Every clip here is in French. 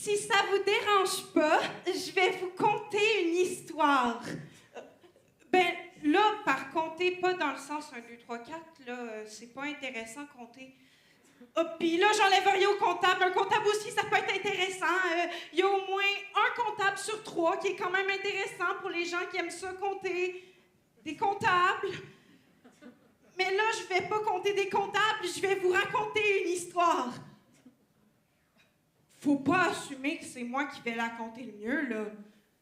Si ça vous dérange pas, je vais vous conter une histoire. Ben, là, par compter, pas dans le sens 1, 2, 3, 4, là, c'est pas intéressant compter. Puis là, j'enlève rien au comptable. Un comptable aussi, ça peut être intéressant. Il y a au moins un comptable sur 3 qui est quand même intéressant pour les gens qui aiment ça compter. Des comptables. Mais là, je vais pas compter des comptables, je vais vous raconter une histoire. Faut pas assumer que c'est moi qui vais la compter le mieux, là.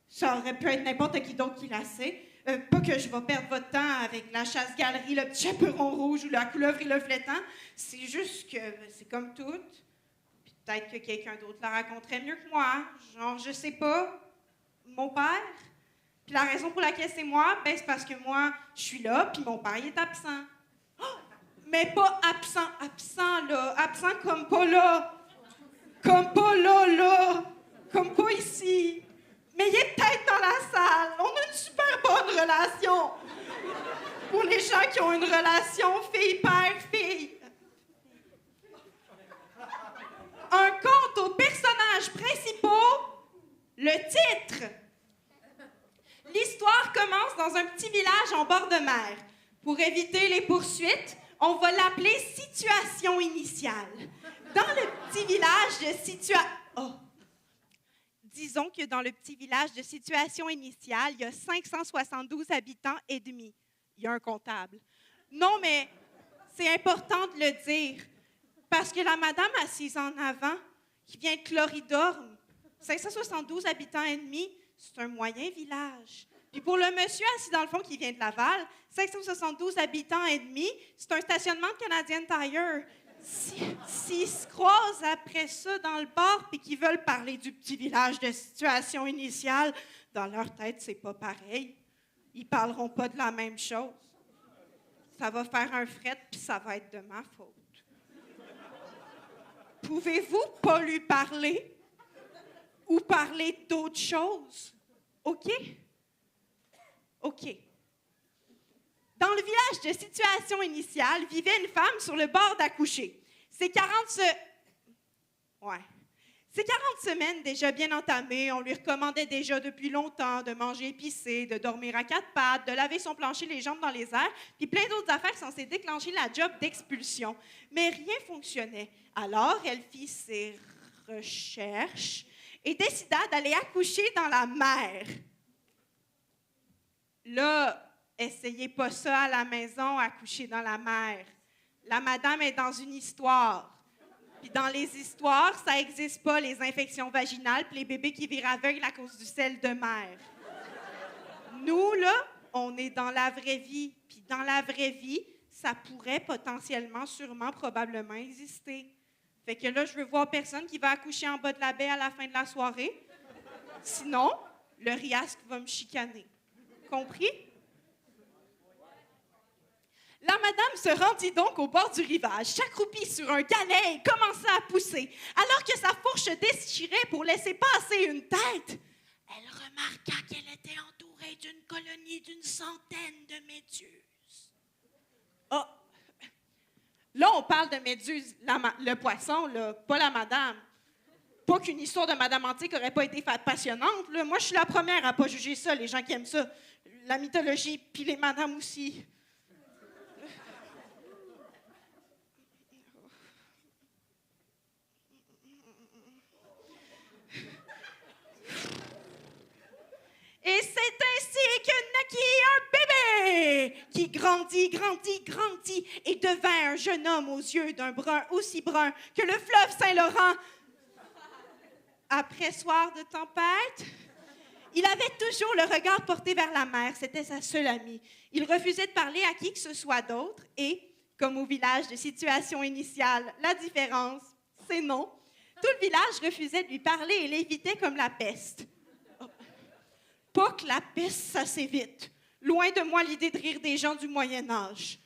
Ça aurait pu être n'importe qui d'autre qui la sait. Pas que je vais perdre votre temps avec la chasse-galerie, le petit chaperon rouge ou la couleuvre et le flétan. C'est juste que c'est comme tout. Puis peut-être que quelqu'un d'autre la raconterait mieux que moi. Genre, je sais pas, mon père. Puis la raison pour laquelle c'est moi, ben c'est parce que moi, je suis là, puis mon père, il est absent. Oh! Mais pas absent, absent, là. Absent comme pas là. Comme pas là, là. Comme pas ici. Mais il est peut-être dans la salle. On a une super bonne relation. Pour les gens qui ont une relation fille-père-fille. Un conte aux personnages principaux. Le titre. L'histoire commence dans un petit village en bord de mer. Pour éviter les poursuites, on va l'appeler situation initiale. Dans le petit village de Disons que dans le petit village de situation initiale, il y a 572 habitants et demi. Il y a un comptable. Non, mais c'est important de le dire. Parce que la madame assise en avant, qui vient de Cloridorme, 572 habitants et demi, c'est un moyen village. Puis pour le monsieur assis dans le fond qui vient de Laval, 572 habitants et demi, c'est un stationnement de Canadian Tire. S'ils se croisent après ça dans le bar puis qu'ils veulent parler du petit village de situation initiale, dans leur tête, c'est pas pareil. Ils parleront pas de la même chose. Ça va faire un fret puis ça va être de ma faute. Pouvez-vous pas lui parler? Ou parler d'autres choses? OK? OK. Dans le village de situation initiale, vivait une femme sur le bord d'accoucher. Ces 40 semaines déjà bien entamées, on lui recommandait déjà depuis longtemps de manger épicé, de dormir à 4 pattes, de laver son plancher les jambes dans les airs, puis plein d'autres affaires censées déclencher la job d'expulsion. Mais rien fonctionnait. Alors, elle fit ses recherches et décida d'aller accoucher dans la mer. Là, essayez pas ça à la maison, accoucher dans la mer. La madame est dans une histoire. Puis dans les histoires, ça n'existe pas, les infections vaginales puis les bébés qui virent aveugles à cause du sel de mer. Nous, là, on est dans la vraie vie. Puis dans la vraie vie, ça pourrait potentiellement, sûrement, probablement exister. Fait que là, je veux voir personne qui va accoucher en bas de la baie à la fin de la soirée. Sinon, le riasque va me chicaner. Compris? La madame se rendit donc au bord du rivage, s'accroupit sur un galet et commença à pousser. Alors que sa fourche se déchirait pour laisser passer une tête, elle remarqua qu'elle était entourée d'une colonie d'une centaine de méduses. Oh! Là, on parle de méduses, le poisson, là, pas la madame. Pas qu'une histoire de Madame Antique n'aurait pas été passionnante. Là. Moi, je suis la première à pas juger ça, les gens qui aiment ça. La mythologie, puis les madames aussi. Et c'est ainsi que naquit un bébé qui grandit et devint un jeune homme aux yeux d'un brun aussi brun que le fleuve Saint-Laurent. Après soir de tempête, il avait toujours le regard porté vers la mer. C'était sa seule amie. Il refusait de parler à qui que ce soit d'autre et, comme au village de situation initiale, la différence, c'est non. Tout le village refusait de lui parler et l'évitait comme la peste. Pas que la peste, ça s'évite. Loin de moi l'idée de rire des gens du Moyen Âge.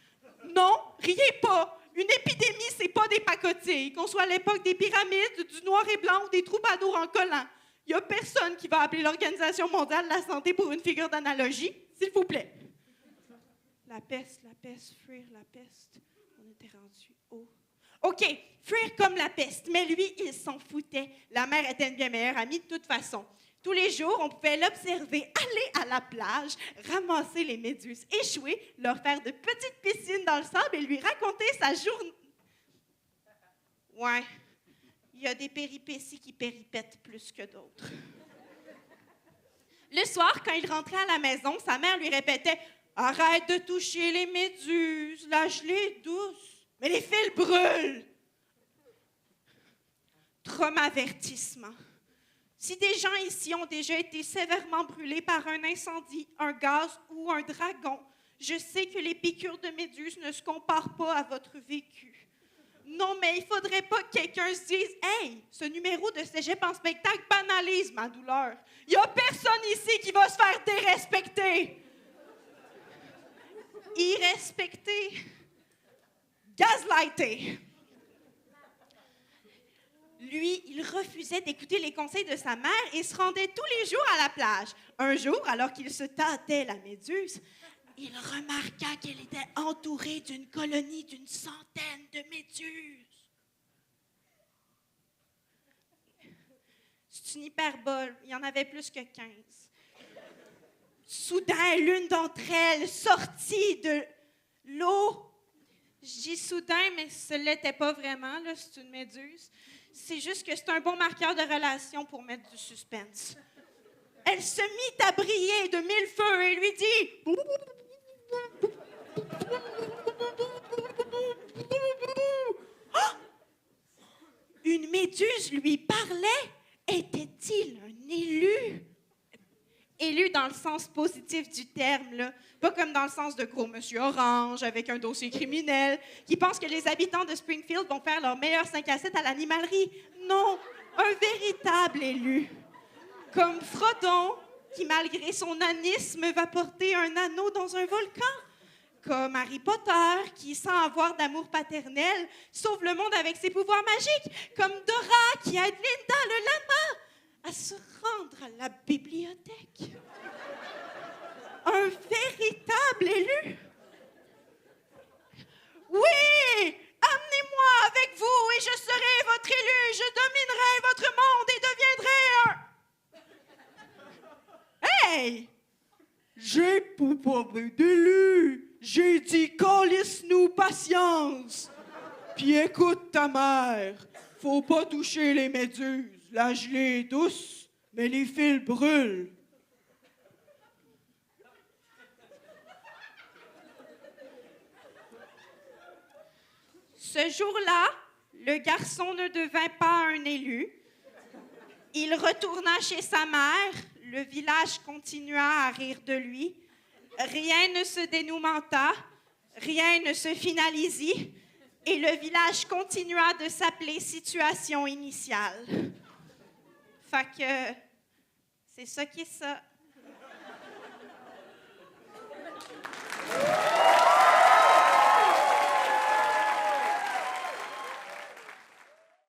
Non, riez pas. Une épidémie, c'est pas des pacotilles. Qu'on soit à l'époque des pyramides, du noir et blanc ou des troubadours en collant. Il y a personne qui va appeler l'Organisation mondiale de la santé pour une figure d'analogie. S'il vous plaît. La peste, fuir la peste. On était rendu haut. OK, fuir comme la peste, mais lui, il s'en foutait. La mère était une bien meilleure amie de toute façon. Tous les jours, on pouvait l'observer aller à la plage, ramasser les méduses échouées, leur faire de petites piscines dans le sable et lui raconter sa journée. Ouais, il y a des péripéties qui péripètent plus que d'autres. Le soir, quand il rentrait à la maison, sa mère lui répétait « Arrête de toucher les méduses, lâche-les douces, mais les fils brûlent! » Traumavertissement. Si des gens ici ont déjà été sévèrement brûlés par un incendie, un gaz ou un dragon, je sais que les piqûres de méduses ne se comparent pas à votre vécu. Non, mais il faudrait pas que quelqu'un se dise « Hey, ce numéro de cégep en spectacle banalise ma douleur. Il y a personne ici qui va se faire dérespecter. » Irrespecter. Gaslighter. Lui, il refusait d'écouter les conseils de sa mère et se rendait tous les jours à la plage. Un jour, alors qu'il se tâtait la méduse, il remarqua qu'elle était entourée d'une colonie d'une centaine de méduses. C'est une hyperbole, il y en avait plus que 15. Soudain, l'une d'entre elles sortit de l'eau. Je dis soudain, mais ce l'était pas vraiment, là, c'est une méduse. C'est juste que c'est un bon marqueur de relation pour mettre du suspense. Elle se mit à briller de mille feux et lui dit... Oh! Une méduse lui parlait. Était-il un élu? Élu dans le sens positif du terme, là. Pas comme dans le sens de gros monsieur orange avec un dossier criminel qui pense que les habitants de Springfield vont faire leur meilleur 5 à 7 à l'animalerie. Non, un véritable élu. Comme Frodon, qui malgré son nanisme va porter un anneau dans un volcan. Comme Harry Potter, qui, sans avoir d'amour paternel, sauve le monde avec ses pouvoirs magiques. Comme Dora, qui aide Linda le lama à se rendre à la bibliothèque. Un véritable élu. Oui, amenez-moi avec vous et je serai votre élu. Je dominerai votre monde et deviendrai un... Hey! J'ai pas parlé d'élu. J'ai dit calisse-nous patience. Puis écoute ta mère. Faut pas toucher les méduses. La gelée est douce, mais les fils brûlent. Ce jour-là, le garçon ne devint pas un élu. Il retourna chez sa mère. Le village continua à rire de lui. Rien ne se dénoumenta, rien ne se finalisit, et le village continua de s'appeler Situation initiale. Fait que c'est ça qui est ça.